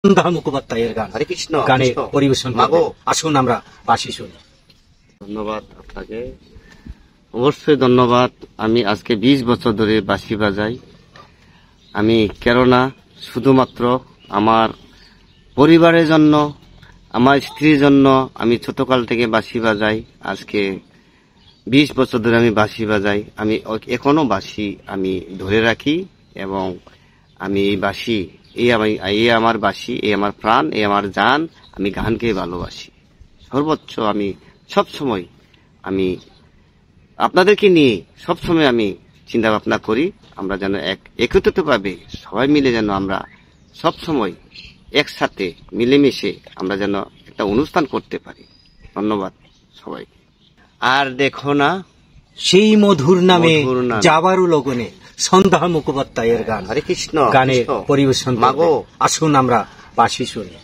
সন্ধ্যা মুখোপাধ্যায়ের গান হরে কৃষ্ণ গানে পরিবেশন মাগো আসুন আমরা বাঁশি শুনি। ধন্যবাদ আপনাকে, অবশ্যই ধন্যবাদ। আমি আজকে 20 বছর ধরে বাঁশি বাজাই। আমি কেননা শুধুমাত্র আমার পরিবারের জন্য, আমার স্ত্রীর জন্য আমি ছোটকাল থেকে বাঁশি বাজাই। আজকে 20 বছর ধরে আমি বাঁশি বাজাই। আমি এখনো বাঁশি আমি ধরে রাখি এবং আমি এই বাঁশি, এই আমার বাঁশি, এই আমার প্রাণ, এই আমার জান। আমি গানকে ভালোবাসি সর্বোচ্চ। আমি সবসময় আমি আপনাদেরকে নিয়ে সবসময় আমি চিন্তা ভাবনা করি, আমরা যেন একত্রিতভাবে সবাই মিলে যেন আমরা সবসময় একসাথে মিলেমিশে আমরা যেন একটা অনুষ্ঠান করতে পারি। ধন্যবাদ সবাইকে। আর দেখো না সেই মধুর নামে মধুর নামে। যাবারও লগনে সন্ধ্যা মুখোপাধ্যায়ের গান হরে কৃষ্ণ গানে কৃষ্ণ। পরিবেশন মাগো আসুন আমরা বাঁশি শুনি।